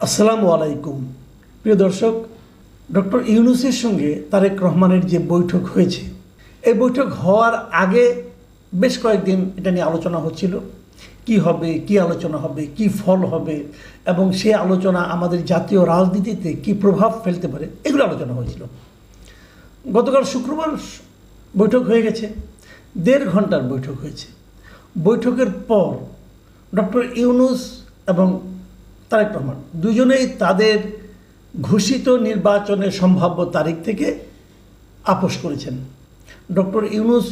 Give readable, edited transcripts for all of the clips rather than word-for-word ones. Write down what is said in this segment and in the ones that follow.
আসসালামু আলাইকুম। প্রিয় দর্শক, ডক্টর ইউনূসের সঙ্গে তারেক রহমানের যে বৈঠক হয়েছে, এই বৈঠক হওয়ার আগে বেশ কয়েকদিন এটা নিয়ে আলোচনা হচ্ছিল। কি হবে, কি আলোচনা হবে, কি ফল হবে এবং সেই আলোচনা আমাদের জাতীয় রাজনীতিতে কি প্রভাব ফেলতে পারে, এগুলো আলোচনা হয়েছিল। গতকাল শুক্রবার বৈঠক হয়ে গেছে, 1.5 ঘন্টার বৈঠক হয়েছে। বৈঠকের পর ডক্টর ইউনূস এবং তারেক রহমান দুজনেই তাদের ঘোষিত নির্বাচনের সম্ভাব্য তারিখ থেকে আপোস করেছেন। ডক্টর ইউনূস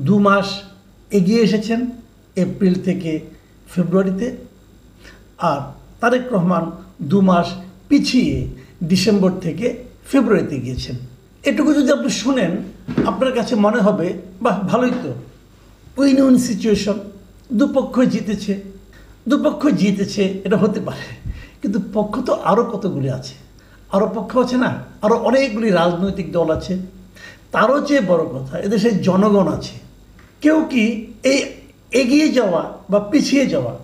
2 মাস এগিয়ে এসেছেন, এপ্রিল থেকে ফেব্রুয়ারিতে, আর তারেক রহমান 2 মাস পিছিয়ে ডিসেম্বর থেকে ফেব্রুয়ারিতে গিয়েছেন। এটুকু যদি আপনি শুনেন, আপনার কাছে মনে হবে বাহ, ভালোই তো, উইন উইন সিচুয়েশন, দুপক্ষ জিতেছে, এটা হতে পারে। কিন্তু পক্ষ তো আরও কতগুলি আছে, আরও পক্ষ আছে না, আরও অনেকগুলি রাজনৈতিক দল আছে। তারও চেয়ে বড় কথা, এদেশের জনগণ আছে। কেউ কি এই এগিয়ে যাওয়া বা পিছিয়ে যাওয়া,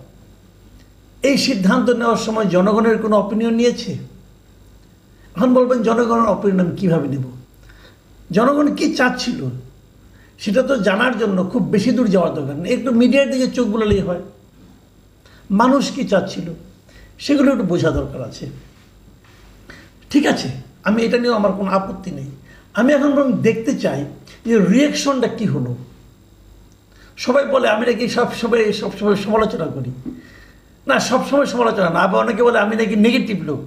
এই সিদ্ধান্ত নেওয়ার সময় জনগণের কোনো অপিনিয়ন নিয়েছে? এখন বলবেন জনগণের অপিনিয়ন কীভাবে নেব? জনগণ কি চাচ্ছিল সেটা তো জানার জন্য খুব বেশি দূর যাওয়ার দরকার নেই, একটু মিডিয়ার দিকে চোখ বুলালেই হয়। মানুষ কি চাচ্ছিল সেগুলো একটু বোঝা দরকার আছে। ঠিক আছে, আমি এটা নিয়েও আমার কোনো আপত্তি নেই। আমি এখন বরং দেখতে চাই যে রিয়াকশনটা কি হলো। সবাই বলে আমি নাকি সবসময় সমালোচনা করি। না, সবসময় সমালোচনা না। আবার অনেকে বলে আমি নাকি নেগেটিভ লোক,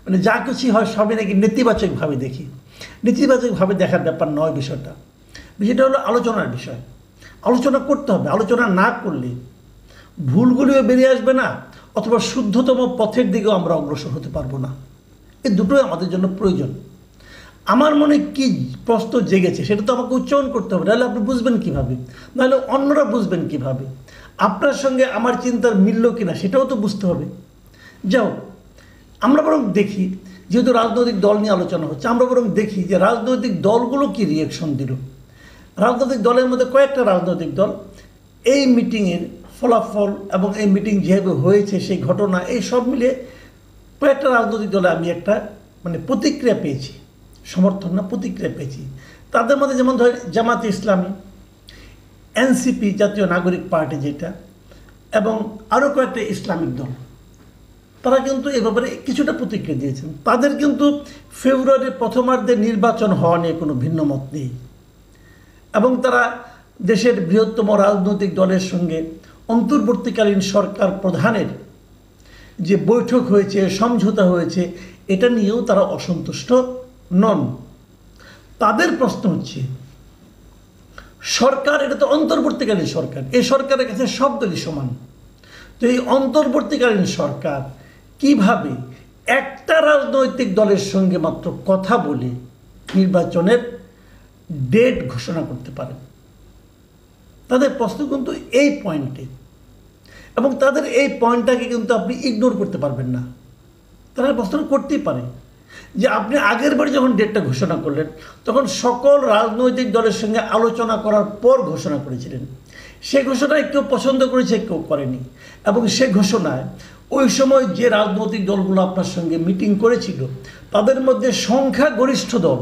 মানে যা কিছু হয় সবই নাকি নেতিবাচকভাবে দেখি। নেতিবাচকভাবে দেখার ব্যাপার নয় বিষয়টা। বিষয়টা হলো আলোচনার বিষয়। আলোচনা করতে হবে। আলোচনা না করলে ভুলগুলিও বেরিয়ে আসবে না, অথবা শুদ্ধতম পথের দিকেও আমরা অগ্রসর হতে পারবো না। এই দুটোই আমাদের জন্য প্রয়োজন। আমার মনে কি প্রশ্ন জেগেছে সেটা তো আমাকে উচ্চারণ করতে হবে, নাহলে আপনি বুঝবেন কীভাবে, নাহলে অন্যরা বুঝবেন কীভাবে, আপনার সঙ্গে আমার চিন্তার মিলল কিনা সেটাও তো বুঝতে হবে। যাও, আমরা বরং দেখি, যেহেতু রাজনৈতিক দল নিয়ে আলোচনা হচ্ছে, আমরা বরং দেখি যে রাজনৈতিক দলগুলো কি রিয়াকশন দিল। রাজনৈতিক দলের মধ্যে কয়েকটা রাজনৈতিক দল এই মিটিংয়ের ফলাফল এবং এই মিটিং যেভাবে হয়েছে, সেই ঘটনা, এই সব মিলে কয়েকটা রাজনৈতিক দলে আমি একটা প্রতিক্রিয়া পেয়েছি, সমর্থন না প্রতিক্রিয়া পেয়েছি। তাদের মধ্যে যেমন ধরেন জামাতে ইসলামী, এনসিপি জাতীয় নাগরিক পার্টি যেটা, এবং আরও কয়েকটা ইসলামিক দল, তারা কিন্তু এ ব্যাপারে কিছুটা প্রতিক্রিয়া দিয়েছেন। তাদের কিন্তু ফেব্রুয়ারির প্রথমার্ধে নির্বাচন হওয়া নিয়ে কোনো ভিন্ন মত নেই, এবং তারা দেশের বৃহত্তম রাজনৈতিক দলের সঙ্গে অন্তর্বর্তীকালীন সরকার প্রধানের যে বৈঠক হয়েছে, সমঝোতা হয়েছে, এটা নিয়েও তারা অসন্তুষ্ট নন। তাদের প্রশ্ন হচ্ছে, সরকার এটা তো অন্তর্বর্তীকালীন সরকার, এই সরকারের কাছে সব দলই সমান। তো এই অন্তর্বর্তীকালীন সরকার কিভাবে একটা রাজনৈতিক দলের সঙ্গে মাত্র কথা বলে নির্বাচনের ডেট ঘোষণা করতে পারে? তাদের প্রশ্ন কিন্তু এই পয়েন্টে, এবং তাদের এই পয়েন্টটাকে কিন্তু আপনি ইগনোর করতে পারবেন না। তারা প্রশ্ন করতেই পারে যে আপনি আগের বারে যখন ডেটটা ঘোষণা করলেন, তখন সকল রাজনৈতিক দলের সঙ্গে আলোচনা করার পর ঘোষণা করেছিলেন। সে ঘোষণায় কেউ পছন্দ করেছে, কেউ করেনি, এবং সে ঘোষণায় ওই সময় যে রাজনৈতিক দলগুলো আপনার সঙ্গে মিটিং করেছিল, তাদের মধ্যে সংখ্যাগরিষ্ঠ দল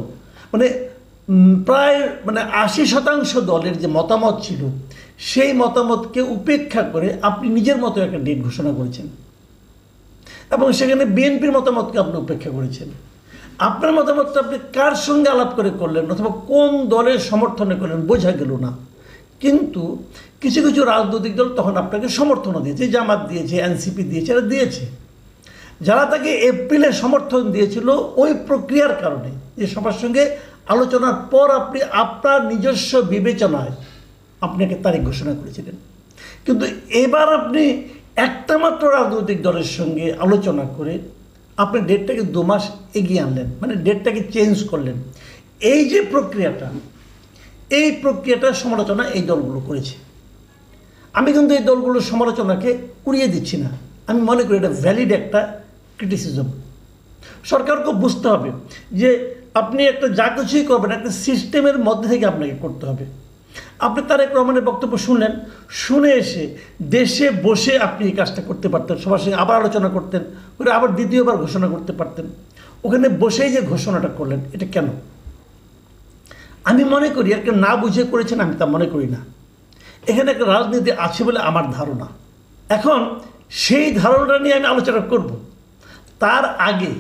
প্রায় 80% দলের যে মতামত ছিল, সেই মতামতকে উপেক্ষা করে আপনি নিজের মতো একটা ডেট ঘোষণা করেছেন, এবং সেখানে বিএনপির মতামতকে আপনি উপেক্ষা করেছেন। আপনার মতামতটা আপনি কার সঙ্গে আলাপ করে করলেন, অথবা কোন দলের সমর্থনে করলেন, বোঝা গেল না। কিন্তু কিছু কিছু রাজনৈতিক দল তখন আপনাকে সমর্থনও দিয়েছে, জামাত দিয়েছে, এনসিপি দিয়েছে, এরা দিয়েছে। যারা তাকে এপ্রিলে সমর্থন দিয়েছিল ওই প্রক্রিয়ার কারণে, যে সবার সঙ্গে আলোচনার পর আপনি আপনার নিজস্ব বিবেচনায় আপনাকে তারিখ ঘোষণা করেছিলেন। কিন্তু এবার আপনি একটা মাত্র রাজনৈতিক দলের সঙ্গে আলোচনা করে আপনি ডেটটাকে 2 মাস এগিয়ে আনলেন, ডেটটাকে চেঞ্জ করলেন। এই যে প্রক্রিয়াটা, এই প্রক্রিয়াটার সমালোচনা এই দলগুলো করেছে। আমি কিন্তু এই দলগুলোর সমালোচনাকে উড়িয়ে দিচ্ছি না, আমি মনে করি এটা ভ্যালিড একটা ক্রিটিসিজম। সরকারকে বুঝতে হবে যে আপনি একটা যা কিছুই করবেন, একটা সিস্টেমের মধ্যে থেকে আপনাকে করতে হবে। আপনি তারেক রহমানের বক্তব্য শুনলেন, শুনে এসে দেশে বসে আপনি এই কাজটা করতে পারতেন, সবার সঙ্গে আবার আলোচনা করতেন, ওরা আবার দ্বিতীয়বার ঘোষণা করতে পারতেন। ওখানে বসেই যে ঘোষণাটা করলেন, এটা কেন? আমি মনে করি আর কেউ না বুঝে করেছেন, আমি তা মনে করি না। এখানে একটা রাজনীতি আছে বলে আমার ধারণা। এখন সেই ধারণাটা নিয়ে আমি আলোচনা করব। তার আগে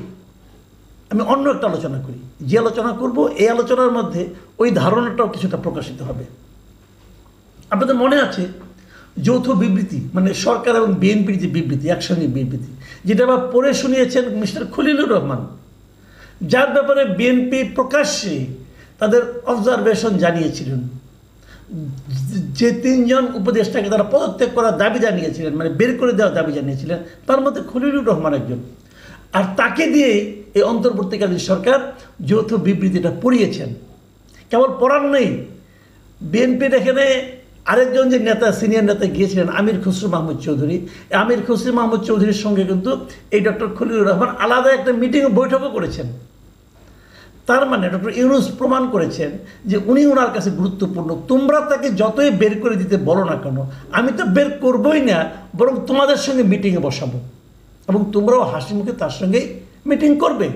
আমি অন্য একটা আলোচনা করি। যে আলোচনা করব, এই আলোচনার মধ্যে ওই ধারণাটাও কিছুটা প্রকাশিত হবে। আপনাদের মনে আছে যৌথ বিবৃতি, মানে সরকার এবং বিএনপির যে বিবৃতি, একসঙ্গে বিবৃতি, যেটা আবার পড়ে শুনিয়েছেন মিস্টার খলিলুর রহমান, যার ব্যাপারে বিএনপি প্রকাশ্যে তাদের অবজারভেশন জানিয়েছিলেন। যে 3 জন উপদেষ্টাকে তারা পদত্যাগ করার দাবি জানিয়েছিলেন, মানে বের করে দেওয়ার দাবি জানিয়েছিলেন, তার মধ্যে খলিলুর রহমান একজন। আর তাকে দিয়েই এই অন্তর্বর্তীকালীন সরকার যৌথ বিবৃতিটা পড়িয়েছেন। কেবল পড়ার নেই, বিএনপির এখানে আরেকজন যে নেতা, সিনিয়র নেতা গিয়েছিলেন, আমির খসরু মাহমুদ চৌধুরী। আমির খসরু মাহমুদ চৌধুরীর সঙ্গে কিন্তু এই ডক্টর খলিলুর রহমান আলাদা একটা মিটিং বৈঠকও করেছেন। তার মানে ডক্টর ইউনূস প্রমাণ করেছেন যে উনি ওনার কাছে গুরুত্বপূর্ণ। তোমরা তাকে যতই বের করে দিতে বলো না কেন, আমি তো বের করবই না, বরং তোমাদের সঙ্গে মিটিংয়ে বসাবো এবং তোমরাও হাসি মুখে তার সঙ্গে মিটিং করবে।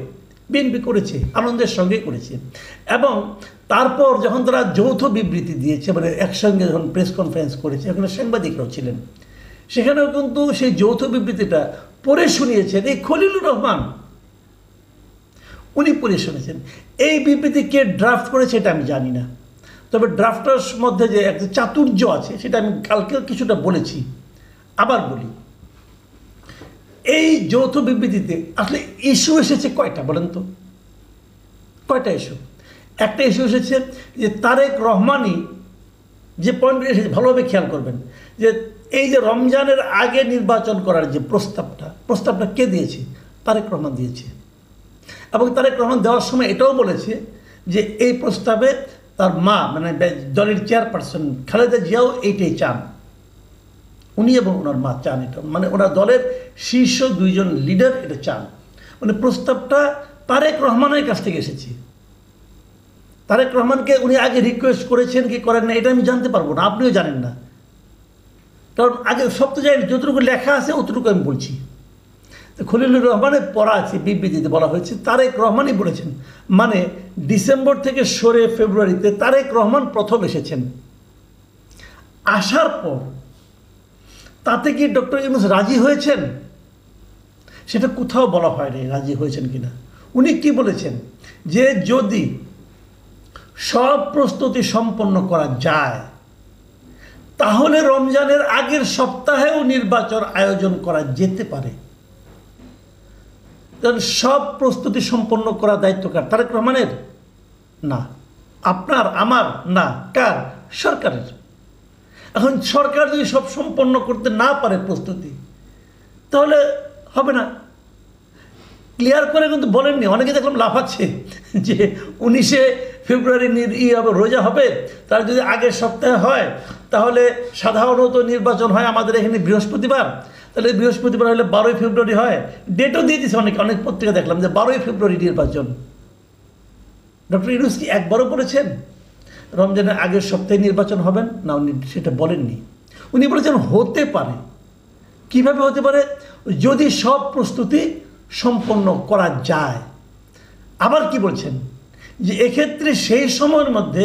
বিএনপি করেছে, আনন্দের সঙ্গে করেছে। এবং তারপর যখন তারা যৌথ বিবৃতি দিয়েছে, মানে একসঙ্গে যখন প্রেস কনফারেন্স করেছে, ওখানে সাংবাদিকরাও ছিলেন, সেখানেও কিন্তু সেই যৌথ বিবৃতিটা পড়ে শুনিয়েছেন এই খলিলুর রহমান। উনি পড়ে শুনেছেন। এই বিবৃতি কে ড্রাফট করেছে এটা আমি জানি না, তবে ড্রাফটার মধ্যে যে একটা চাতুর্য আছে সেটা আমি কালকে কিছুটা বলেছি, আবার বলি। এই যৌথ বিবৃতিতে আসলে ইস্যু এসেছে কয়টা বলেন তো? কয়টা ইস্যু? একটা ইস্যু এসেছে যে তারেক রহমানই যে পয়েন্ট এসেছে, ভালোভাবে খেয়াল করবেন, যে এই যে রমজানের আগে নির্বাচন করার যে প্রস্তাবটা কে দিয়েছে? তারেক রহমান দিয়েছে। এবং তারেক রহমান দেওয়ার সময় এটাও বলেছে যে এই প্রস্তাবে তার মা, মানে দলের চেয়ারপারসন খালেদা জিয়াও এইটাই চান। উনি এবং ওনার মা চান এটা, মানে ওনার দলের শীর্ষ 2 জন লিডার এটা চান। মানে প্রস্তাবটা তারেক রহমানের কাছ থেকে এসেছে। তারেক রহমানকে উনি আগে রিকোয়েস্ট করেছেন কি করেন না এটা আমি জানতে পারবো না, আপনিও জানেন না, কারণ আগে সব তো জানি, যতটুকু লেখা আছে অতটুকু আমি বলছি। খলিলুর রহমানের পড়া আছে, বিবৃতিতে বলা হয়েছে তারেক রহমানই বলেছেন। মানে ডিসেম্বর থেকে সরে ফেব্রুয়ারিতে তারেক রহমান প্রথম এসেছেন। আসার পর তাতে কি ডক্টর ইউনূস রাজি হয়েছেন? সেটা কোথাও বলা হয়নি রাজি হয়েছেন কিনা। উনি কি বলেছেন যে যদি সব প্রস্তুতি সম্পন্ন করা যায় তাহলে রমজানের আগের সপ্তাহেও নির্বাচন আয়োজন করা যেতে পারে। সব প্রস্তুতি সম্পন্ন করার দায়িত্ব কার? তারেক রহমানের না, আপনার আমার না, কার? সরকারের। এখন সরকার যদি সব সম্পন্ন করতে না পারে প্রস্তুতি, তাহলে হবে না। ক্লিয়ার করে কিন্তু বলেননি। অনেকে দেখলাম লাফাচ্ছে যে 19শে ফেব্রুয়ারি রোজা হবে, তার যদি আগের সপ্তাহে হয় তাহলে সাধারণত নির্বাচন হয় আমাদের এখানে বৃহস্পতিবার, তাহলে বৃহস্পতিবার হলে 12ই ফেব্রুয়ারি হয়। ডেটও দিয়ে দিচ্ছে অনেক পত্রিকা দেখলাম যে 12ই ফেব্রুয়ারি নির্বাচন। ডক্টর ইউনূস কি একবারও বলেছেন রমজানের আগের সপ্তাহে নির্বাচন হবেন? না, উনি সেটা বলেননি। উনি বলেছেন হতে পারে। কিভাবে হতে পারে? যদি সব প্রস্তুতি সম্পন্ন করা যায়। আবার কি বলছেন যে এক্ষেত্রে সেই সময়ের মধ্যে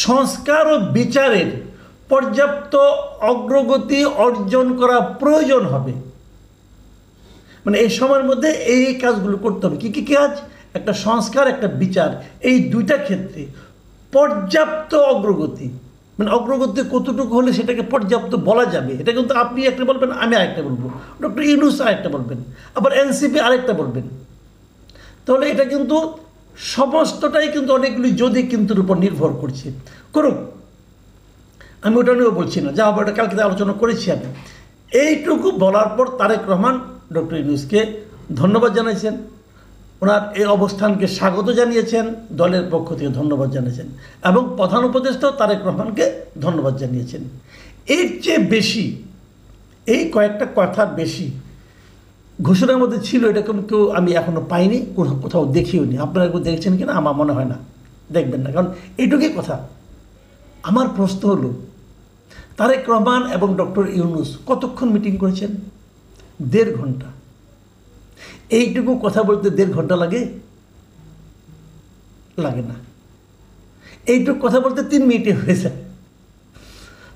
সংস্কার ও বিচারের পর্যাপ্ত অগ্রগতি অর্জন করা প্রয়োজন হবে। মানে এই সময়ের মধ্যে এই কাজগুলো করতে হবে। কী কী কাজ? একটা সংস্কার, একটা বিচার, এই দুইটা ক্ষেত্রে পর্যাপ্ত অগ্রগতি। মানে অগ্রগতি কতটুকু হলে সেটাকে পর্যাপ্ত বলা যাবে, এটা কিন্তু আপনি একটা বলবেন, আমি আরেকটা বলবো, ডক্টর ইউনূস আরেকটা বলবেন, আবার এনসিপি আরেকটা বলবেন। তাহলে এটা কিন্তু সমস্তটাই কিন্তু অনেকগুলি যদি কিন্তুর উপর নির্ভর করছে। করুক, আমি ওটা নিয়েও বলছি না, যা হবে ওটা কালকে আলোচনা করেছি আমি। এইটুকু বলার পর তারেক রহমান ডক্টর ইউনূসকে ধন্যবাদ জানিয়েছেন, ওনার এই অবস্থানকে স্বাগত জানিয়েছেন, দলের পক্ষ থেকে ধন্যবাদ জানিয়েছেন, এবং প্রধান উপদেষ্টাও তারেক রহমানকে ধন্যবাদ জানিয়েছেন। এর চেয়ে বেশি, এই কয়েকটা কথার বেশি ঘোষণার মধ্যে ছিল, এরকম কেউ আমি এখনও পাইনি, কোথাও দেখিও নি। আপনারা কেউ দেখছেন কিনা আমার মনে হয় না, দেখবেন না, কারণ এইটুকুই কথা। আমার প্রশ্ন হলো, তারেক রহমান এবং ডক্টর ইউনূস কতক্ষণ মিটিং করেছেন? 1.5 ঘন্টা। এইটুকু কথা বলতে 1.5 ঘন্টা লাগে? লাগে না। এইটুকু কথা বলতে 3 মিনিটে হয়ে যায়।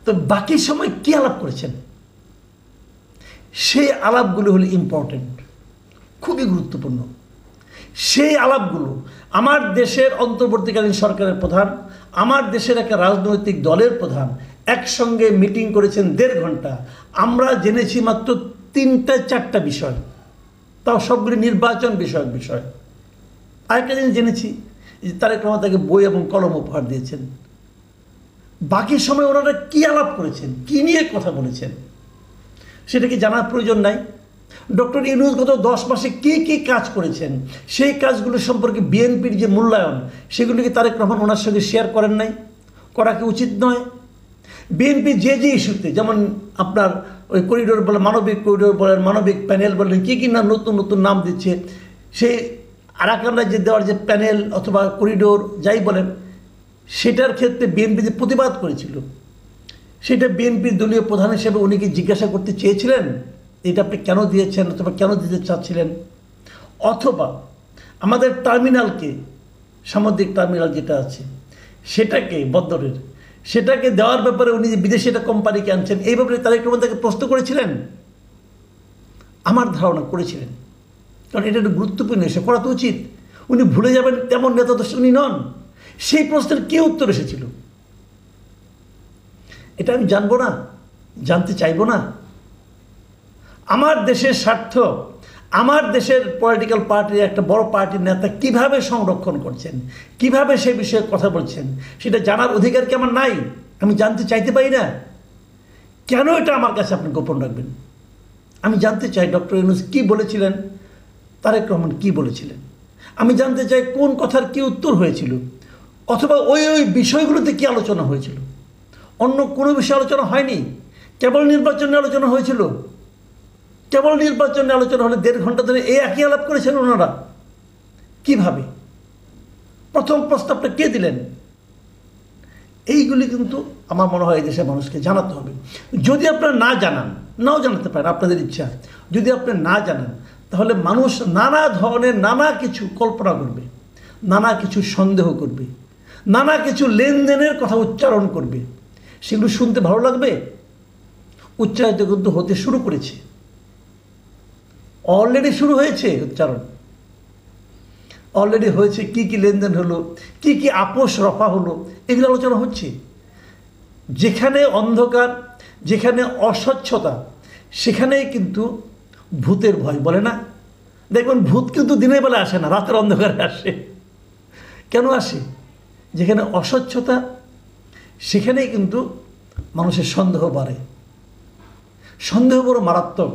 তো বাকি সময় কি আলাপ করেছেন? সেই আলাপগুলো হলো ইম্পর্টেন্ট, খুবই গুরুত্বপূর্ণ। সেই আলাপগুলো আমার দেশের অন্তর্বর্তীকালীন সরকারের প্রধান, আমার দেশের একটা রাজনৈতিক দলের প্রধান একসঙ্গে মিটিং করেছেন 1.5 ঘন্টা। আমরা জেনেছি মাত্র 3-4টা বিষয়, তাও সবগুলি নির্বাচন বিষয়ক বিষয়। আরেকটা জিনিস জেনেছি যে তারেক রহমান তাকে বই এবং কলম উপহার দিয়েছেন। বাকি সময় ওনারা কি আলাপ করেছেন, কি নিয়ে কথা বলেছেন, সেটা কি জানার প্রয়োজন নাই? ডক্টর ইউনূস গত 10 মাসে কী কী কাজ করেছেন, সেই কাজগুলো সম্পর্কে বিএনপির যে মূল্যায়ন, সেগুলিকে তারেক রহমান ওনার সঙ্গে শেয়ার করেন নাই? করা কি উচিত নয়? বিএনপি যে ইস্যুতে, যেমন আপনার ওই করিডোর বলে, মানবিক করিডোর বলেন, মানবিক প্যানেল বলেন, কী কী নাম, নতুন নতুন নাম দিচ্ছে, সেই আরাকান রাজ্যে দেওয়ার যে প্যানেল অথবা করিডোর যাই বলেন, সেটার ক্ষেত্রে বিএনপি যে প্রতিবাদ করেছিল, সেটা বিএনপির দলীয় প্রধান হিসেবে উনি কি জিজ্ঞাসা করতে চেয়েছিলেন এটা আপনি কেন দিয়েছেন অথবা কেন দিতে চাচ্ছিলেন? অথবা আমাদের টার্মিনালকে, সামুদ্রিক টার্মিনাল যেটা আছে সেটাকে, বন্দরের, সেটাকে দেওয়ার ব্যাপারে উনি যে বিদেশি একটা কোম্পানিকে আনছেন, এই ব্যাপারে তারেক রহমান তাকে প্রশ্ন করেছিলেন? আমার ধারণা করেছিলেন, কারণ এটা একটা গুরুত্বপূর্ণ বিষয়, করা তো উচিত। উনি ভুলে যাবেন তেমন নেতা তো উনি নন। সেই প্রশ্নের কে উত্তর এসেছিল? এটা আমি জানবো না, জানতে চাইবো না? আমার দেশের স্বার্থ, আমার দেশের পলিটিক্যাল পার্টির একটা বড় পার্টির নেতা কিভাবে সংরক্ষণ করছেন, কিভাবে সে বিষয়ে কথা বলছেন, সেটা জানার অধিকার কি আমার নাই? আমি জানতে চাইতে পারি না? কেন এটা আমার কাছে আপনি গোপন রাখবেন? আমি জানতে চাই ডক্টর ইউনূস কী বলেছিলেন, তারেক রহমান কী বলেছিলেন। আমি জানতে চাই কোন কথার কী উত্তর হয়েছিল, অথবা ওই বিষয়গুলোতে কী আলোচনা হয়েছিল। অন্য কোনো বিষয়ে আলোচনা হয়নি, কেবল নির্বাচন নিয়ে আলোচনা হয়েছিল। কেবল নির্বাচন নিয়ে আলোচনা হলে 1.5 ঘন্টা ধরে এই একই আলাপ করেছেন ওনারা। কিভাবে? প্রথম প্রস্তাবটা কে দিলেন? এইগুলি কিন্তু আমার মনে হয় এই দেশের মানুষকে জানাতে হবে। যদি আপনারা না জানান, নাও জানাতে পারেন, আপনাদের ইচ্ছা। যদি আপনি না জানান, তাহলে মানুষ নানা ধরনের নানা কিছু কল্পনা করবে, নানা কিছু সন্দেহ করবে, নানা কিছু লেনদেনের কথা উচ্চারণ করবে। সেগুলো শুনতে ভালো লাগবে? উচ্চারিত কিন্তু হতে শুরু করেছে, অলরেডি শুরু হয়েছে উচ্চারণ, অলরেডি হয়েছে। কি কি লেনদেন হলো, কি কি আপোষ রফা হলো, এগুলো আলোচনা হচ্ছে। যেখানে অন্ধকার, যেখানে অস্বচ্ছতা, সেখানেই কিন্তু ভূতের ভয়, বলে না? দেখবেন ভূত কিন্তু দিনের বেলা আসে না, রাতের অন্ধকারে আসে। কেন আসে? যেখানে অস্বচ্ছতা, সেখানেই কিন্তু মানুষের সন্দেহ বাড়ে। সন্দেহ বড় মারাত্মক।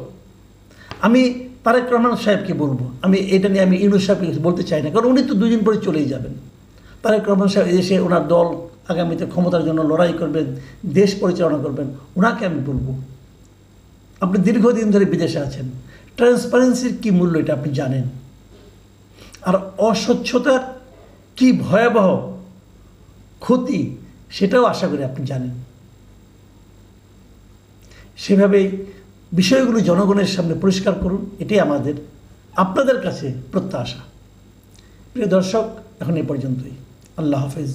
আমি তারেক রহমান সাহেবকে বলবো, আমি এটা নিয়ে আমি ইউনূস সাহেবকে বলতে চাই না, কারণ উনি তো 2 দিন পরে চলেই যাবেন। তারেক রহমান সাহেব এদেশে ওনার দল আগামীতে ক্ষমতার জন্য লড়াই করবেন, দেশ পরিচালনা করবেন, ওনাকে আমি বলবো, আপনি দীর্ঘদিন ধরে বিদেশে আছেন, ট্রান্সপারেন্সির কী মূল্য এটা আপনি জানেন, আর অস্বচ্ছতার কি ভয়াবহ ক্ষতি সেটাও আশা করি আপনি জানেন। সেভাবেই বিষয়গুলো জনগণের সামনে পরিষ্কার করুন, এটাই আমাদের আপনাদের কাছে প্রত্যাশা। প্রিয় দর্শক, এখন এ পর্যন্তই। আল্লাহ হাফেজ।